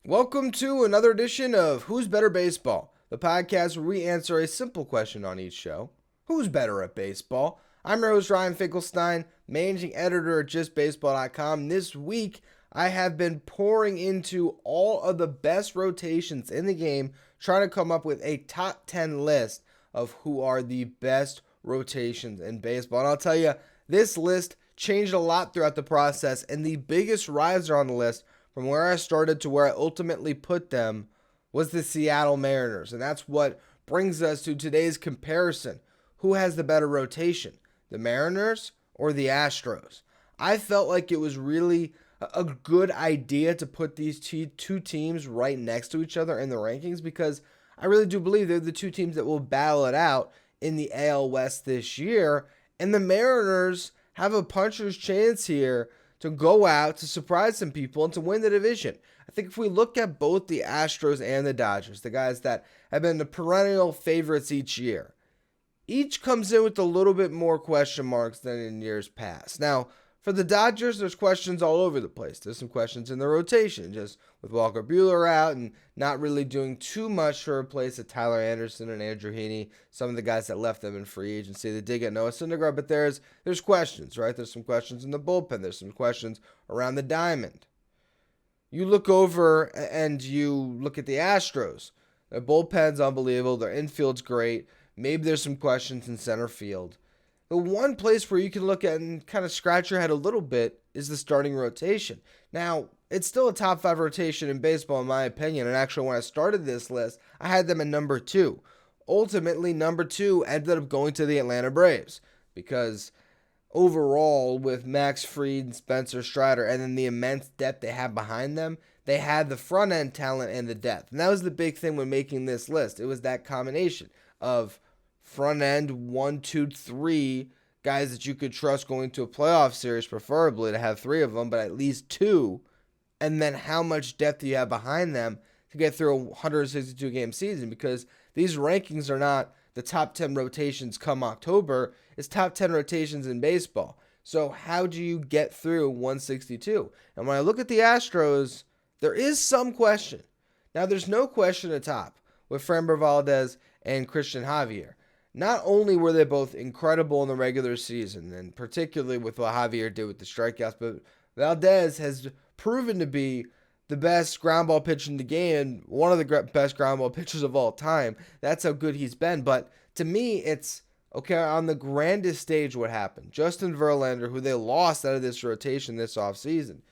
Welcome to another edition of Who's Better Baseball, the podcast where we answer a simple question on each show. Who's better at baseball? I'm your host, Ryan Finkelstein, managing editor at justbaseball.com. This week, I have been pouring into all of the best rotations in the game, trying to come up with a top 10 list of who are the best rotations in baseball. And I'll tell you, this list changed a lot throughout the process, and the biggest riser on the list from where I started to where I ultimately put them was the Seattle Mariners. And that's what brings us to today's comparison. Who has the better rotation, the Mariners or the Astros? I felt like it was really a good idea to put these two teams right next to each other in the rankings because I really do believe they're the two teams that will battle it out in the AL West this year. And the Mariners have a puncher's chance here to go out, to surprise some people, and to win the division. I think if we look at both the Astros and the Dodgers, the guys that have been the perennial favorites each year, each comes in with a little bit more question marks than in years past. Now, for the Dodgers, there's questions all over the place. There's some questions in the rotation, just with Walker Buehler out and not really doing too much to replace Tyler Anderson and Andrew Heaney, some of the guys that left them in free agency. They did get Noah Syndergaard, but there's questions, right? There's some questions in the bullpen. There's some questions around the diamond. You look over and you look at the Astros. Their bullpen's unbelievable. Their infield's great. Maybe there's some questions in center field. The one place where you can look at and kind of scratch your head a little bit is the starting rotation. Now, it's still a top 5 rotation in baseball, in my opinion. And actually, when I started this list, I had them at number 2. Ultimately, number 2 ended up going to the Atlanta Braves because overall, with Max Fried and Spencer Strider, and then the immense depth they have behind them, they had the front end talent and the depth. And that was the big thing when making this list. It was that combination of front end 1, 2, 3 guys that you could trust going to a playoff series, preferably to have 3 of them, but at least 2, and then how much depth do you have behind them to get through a 162 game season, because these rankings are not the top 10 rotations come October. It's top 10 rotations in baseball. So how do you get through 162? And when I look at the Astros, there is some question. Now, there's no question at top with Framber, Valdez and Cristian Javier. Not only were they both incredible in the regular season, and particularly with what Javier did with the strikeouts, but Valdez has proven to be the best ground ball pitcher in the game and one of the best ground ball pitchers of all time. That's how good he's been. But to me, it's, okay, on the grandest stage, what happened? Justin Verlander, who they lost out of this rotation this offseason,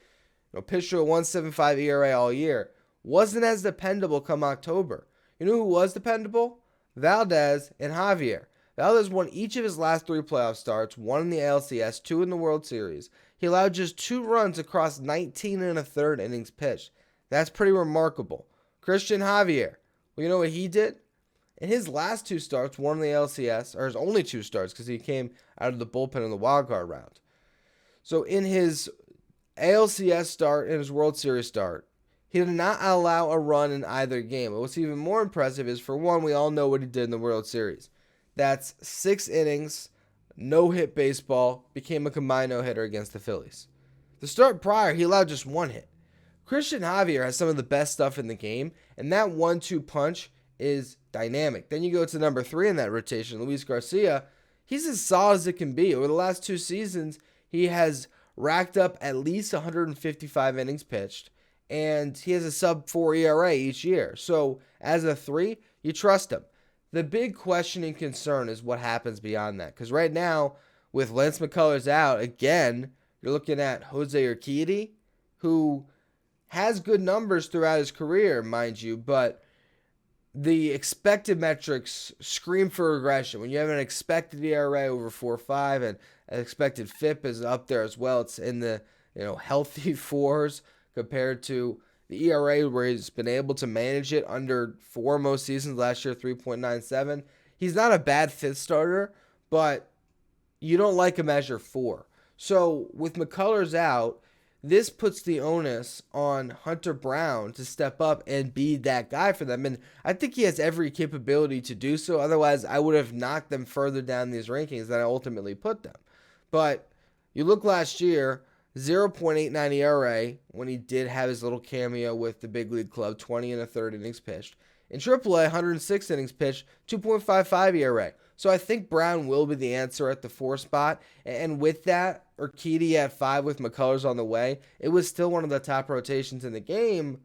pitched to a 1.75 ERA all year, wasn't as dependable come October. You know who was dependable? Valdez and Javier. Valdez won each of his last 3 playoff starts, 1 in the ALCS, 2 in the World Series. He allowed just 2 runs across 19 1/3 innings pitched. That's pretty remarkable. Cristian Javier, well, you know what he did? In his last 2 starts, 1 in the LCS, or his only 2 starts because he came out of the bullpen in the wildcard round. So in his ALCS start and his World Series start, he did not allow a run in either game. What's even more impressive is, for one, we all know what he did in the World Series. That's 6 innings, no-hit baseball, became a combined no-hitter against the Phillies. The start prior, he allowed just 1 hit. Cristian Javier has some of the best stuff in the game, and that 1-2 punch is dynamic. Then you go to number 3 in that rotation, Luis Garcia. He's as solid as it can be. Over the last 2 seasons, he has racked up at least 155 innings pitched, and he has a sub-4 ERA each year. So as a 3, you trust him. The big question and concern is what happens beyond that. Because right now, with Lance McCullers out, again, you're looking at Jose Urquidy, who has good numbers throughout his career, mind you, but the expected metrics scream for regression. When you have an expected ERA over 4.5 and an expected FIP is up there as well, it's in the healthy 4s compared to the ERA where he's been able to manage it under 4 most seasons. Last year, 3.97. He's not a bad 5th starter, but you don't like him as your 4. So with McCullers out, this puts the onus on Hunter Brown to step up and be that guy for them. And I think he has every capability to do so. Otherwise, I would have knocked them further down these rankings than I ultimately put them. But you look last year, 0.89 ERA when he did have his little cameo with the big league club, 20 and a third innings pitched. In AAA, 106 innings pitched, 2.55 ERA. So I think Brown will be the answer at the 4 spot. And with that, Urquidy at 5 with McCullers on the way, it was still one of the top rotations in the game.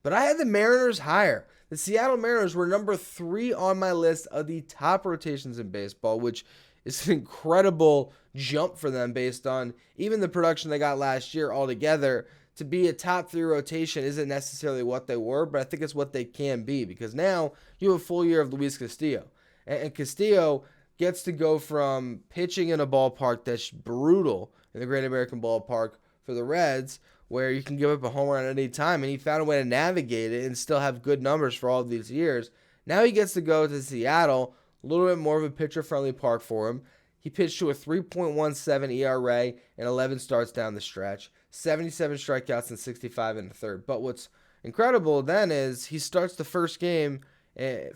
But I had the Mariners higher. The Seattle Mariners were number 3 on my list of the top rotations in baseball, which is an incredible jump for them based on even the production they got last year altogether. To be a top 3 rotation isn't necessarily what they were, but I think it's what they can be, because now you have a full year of Luis Castillo. And Castillo gets to go from pitching in a ballpark that's brutal in the Great American Ballpark for the Reds, where you can give up a home run at any time, and he found a way to navigate it and still have good numbers for all of these years. Now he gets to go to Seattle, a little bit more of a pitcher-friendly park for him. He pitched to a 3.17 ERA and 11 starts down the stretch, 77 strikeouts and 65 in the third. But what's incredible then is he starts the first game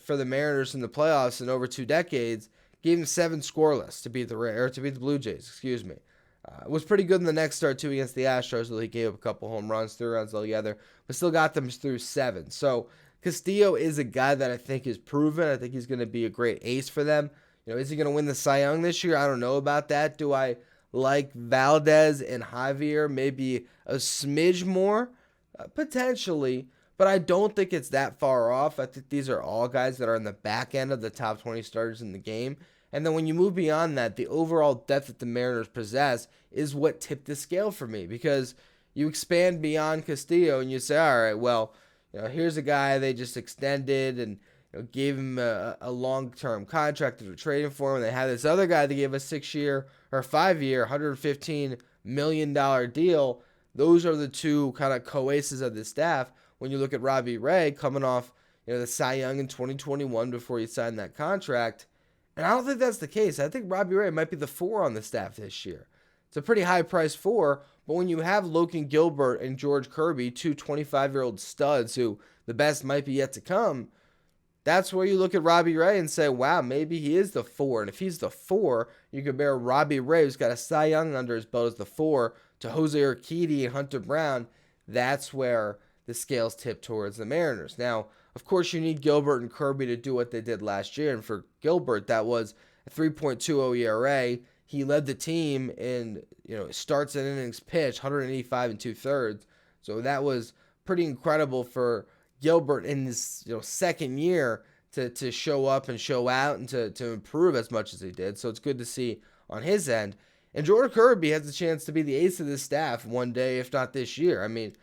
for the Mariners in the playoffs in over 2 decades, gave him 7 scoreless to beat the Blue Jays. It was pretty good in the next start too against the Astros, though he gave up a couple home runs, 3 runs altogether, but still got them through 7. So Castillo is a guy that I think is proven. I think he's going to be a great ace for them. Is he going to win the Cy Young this year? I don't know about that. Do I like Valdez and Javier maybe a smidge more? Potentially, but I don't think it's that far off. I think these are all guys that are in the back end of the top 20 starters in the game. And then when you move beyond that, the overall depth that the Mariners possess is what tipped the scale for me, because you expand beyond Castillo and you say, all right, well, here's a guy they just extended and gave him a long-term contract that they're trading for him. And they had this other guy that gave a 6-year or 5-year, $115 million deal. Those are the two kind of co-aces of the staff. When you look at Robbie Ray coming off the Cy Young in 2021 before he signed that contract. And I don't think that's the case. I think Robbie Ray might be the 4 on the staff this year. It's a pretty high-priced 4, but when you have Logan, Gilbert, and George Kirby, 2 25-year-old studs who the best might be yet to come, that's where you look at Robbie Ray and say, wow, maybe he is the 4. And if he's the 4, you compare Robbie Ray, who's got a Cy Young under his belt as the 4, to Jose Urquidy and Hunter Brown. That's where the scales tip towards the Mariners. Now, of course, you need Gilbert and Kirby to do what they did last year. And for Gilbert, that was a 3.20 ERA. He led the team in starts and innings pitched, 185 and 2/3. So that was pretty incredible for Gilbert in his second year to show up and show out and to improve as much as he did. So it's good to see on his end. And George Kirby has a chance to be the ace of this staff one day, if not this year. I mean,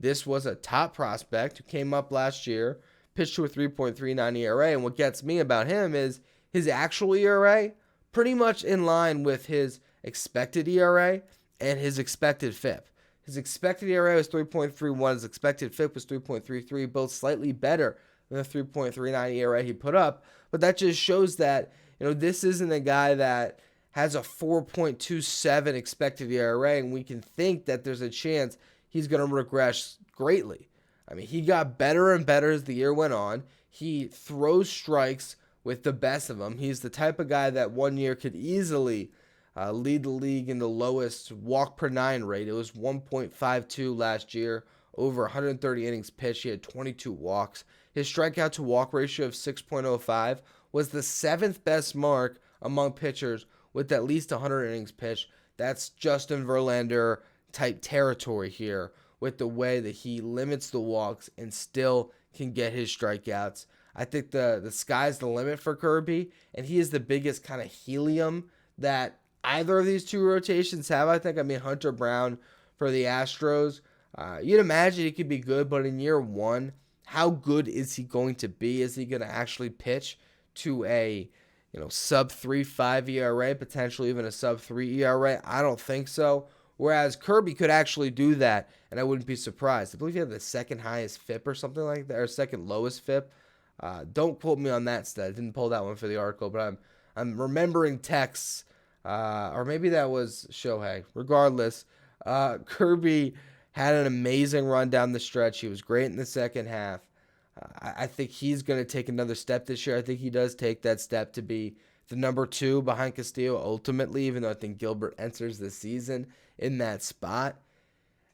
this was a top prospect who came up last year, pitched to a 3.39 ERA, and what gets me about him is his actual ERA pretty much in line with his expected ERA and his expected FIP. His expected ERA was 3.31, his expected FIP was 3.33, both slightly better than the 3.39 ERA he put up, but that just shows that this isn't a guy that has a 4.27 expected ERA, and we can think that there's a chance he's going to regress greatly. I mean, he got better and better as the year went on. He throws strikes with the best of them. He's the type of guy that one year could easily lead the league in the lowest walk per 9 rate. It was 1.52 last year, over 130 innings pitched. He had 22 walks. His strikeout to walk ratio of 6.05 was the 7th best mark among pitchers with at least 100 innings pitched. That's Justin Verlander type territory here, with the way that he limits the walks and still can get his strikeouts. I think the sky's the limit for Kirby, and he is the biggest kind of helium that either of these two rotations have. I think, Hunter Brown for the Astros, you'd imagine he could be good, but in year one, how good is he going to be? Is he going to actually pitch to a sub 3.5 ERA, potentially even a sub 3 ERA? I don't think so. Whereas Kirby could actually do that, and I wouldn't be surprised. I believe he had the second highest FIP or something like that, or second lowest FIP. Don't quote me on that stat. I didn't pull that one for the article, but I'm remembering texts, or maybe that was Shohei. Regardless, Kirby had an amazing run down the stretch. He was great in the second half. I think he's going to take another step this year. I think he does take that step to be the number 2 behind Castillo ultimately, even though I think Gilbert enters the season in that spot.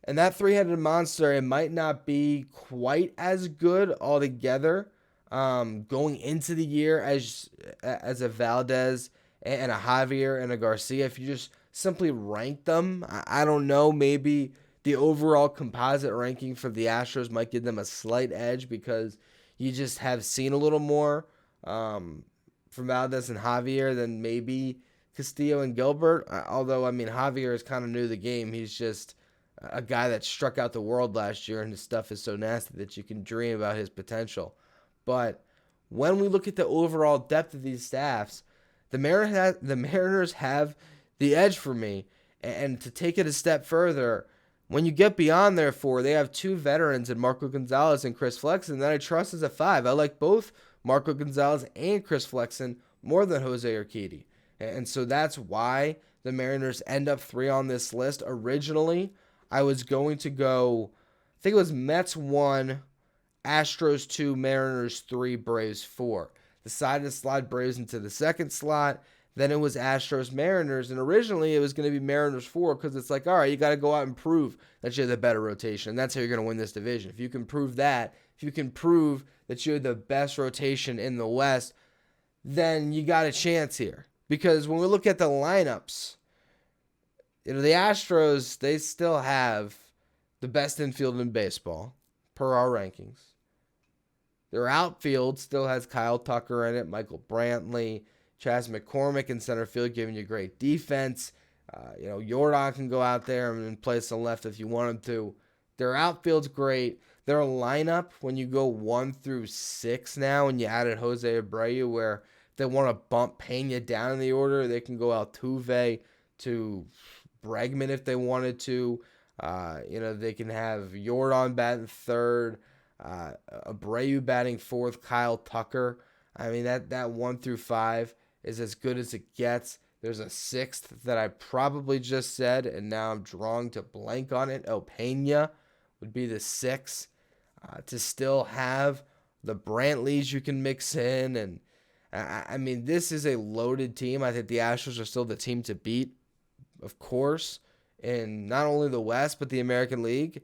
And that three-headed monster, it might not be quite as good altogether going into the year as a Valdez and a Javier and a Garcia. If you just simply rank them, I don't know, maybe the overall composite ranking for the Astros might give them a slight edge because you just have seen a little more from Valdez and Javier than maybe Castillo and Gilbert. Although, I mean, Javier is kind of new to the game. He's just a guy that struck out the world last year, and his stuff is so nasty that you can dream about his potential. But when we look at the overall depth of these staffs, the Mariners have the edge for me. And to take it a step further, when you get beyond their four, they have two veterans in Marco Gonzalez and Chris Flexen that I trust as a five. I like both Marco Gonzalez and Chris Flexen more than Jose Urquidy. And so that's why the Mariners end up 3 on this list. Originally, I was going to go, I think it was Mets 1, Astros 2, Mariners 3, Braves 4. Decided to slide Braves into the second slot. Then it was Astros, Mariners, and originally it was going to be Mariners 4 because it's like, all right, you got to go out and prove that you have the better rotation, and that's how you're going to win this division. If you can prove that, if you can prove that you're the best rotation in the West, then you got a chance here. Because when we look at the lineups, the Astros, they still have the best infield in baseball, per our rankings. Their outfield still has Kyle Tucker in it, Michael Brantley, Chas McCormick in center field giving you great defense. Jordan can go out there and play some left if you want him to. Their outfield's great. Their lineup, when you go 1 through 6 now, and you added Jose Abreu, where if they want to bump Pena down in the order, they can go Altuve to Bregman if they wanted to. They can have Jordan batting third, Abreu batting fourth, Kyle Tucker. I mean, that 1 through 5 is as good as it gets. There's a 6th that I probably just said, and now I'm drawing to blank on it. Pena would be the 6th. To still have the Brantleys you can mix in. And I mean, this is a loaded team. I think the Astros are still the team to beat, of course, in not only the West, but the American League.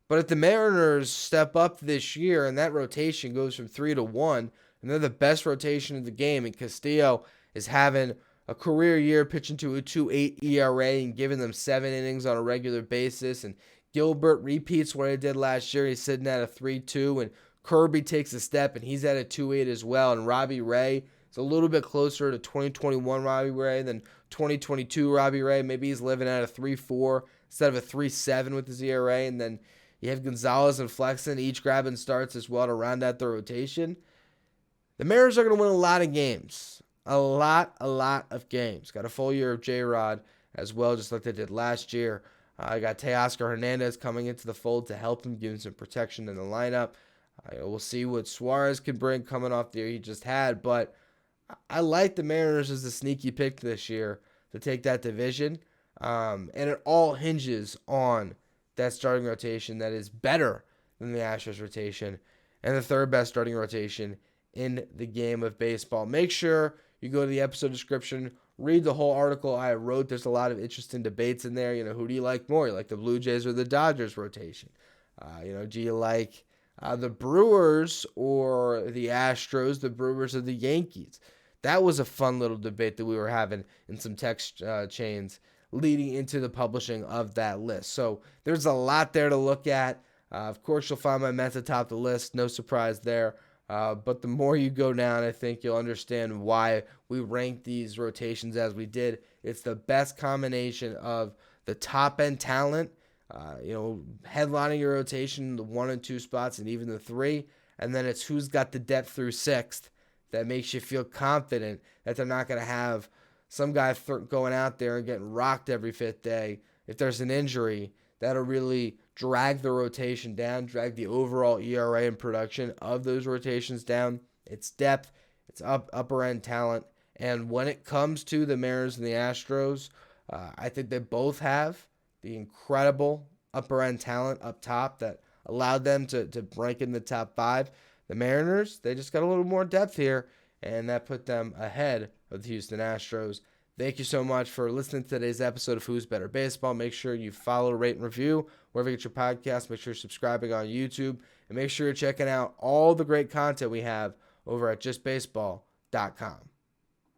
But if the Mariners step up this year and that rotation goes from 3 to 1, and they're the best rotation in the game, and Castillo is having a career year pitching to a 2.8 ERA and giving them 7 innings on a regular basis, and Gilbert repeats what he did last year. He's sitting at a 3.2, and Kirby takes a step, and he's at a 2.8 as well, and Robbie Ray is a little bit closer to 2021 Robbie Ray than 2022 Robbie Ray. Maybe he's living at a 3.4 instead of a 3.7 with his ERA, and then you have Gonzalez and Flexen each grabbing starts as well to round out the rotation. The Mariners are going to win a lot of games. A lot of games. Got a full year of J-Rod as well, just like they did last year. I got Teoscar Hernandez coming into the fold to help him, give him some protection in the lineup. We'll see what Suarez can bring coming off the year he just had, but I like the Mariners as a sneaky pick this year to take that division, and it all hinges on that starting rotation that is better than the Astros rotation and the third best starting rotation in the game of baseball. Make sure you go to the episode description, read the whole article I wrote. There's a lot of interesting debates in there. Who do you like more? You like the Blue Jays or the Dodgers rotation? Do you like the Brewers or the Astros, the Brewers or the Yankees? That was a fun little debate that we were having in some text chains leading into the publishing of that list. So there's a lot there to look at. Of course, you'll find my Mets atop the list. No surprise there. But the more you go down, I think you'll understand why we rank these rotations as we did. It's the best combination of the top-end talent, headlining your rotation, the 1 and 2 spots, and even the 3. And then it's who's got the depth through 6th that makes you feel confident that they're not going to have some guy going out there and getting rocked every 5th day. If there's an injury, that'll really drag the rotation down, drag the overall ERA and production of those rotations down. It's depth, it's upper end talent, and when it comes to the Mariners and the Astros, I think they both have the incredible upper end talent up top that allowed them to rank in the top 5. The Mariners, they just got a little more depth here, and that put them ahead of the Houston Astros. Thank you so much for listening to today's episode of Who's Better Baseball. Make sure you follow, rate, and review wherever you get your podcast. Make sure you're subscribing on YouTube. And make sure you're checking out all the great content we have over at justbaseball.com.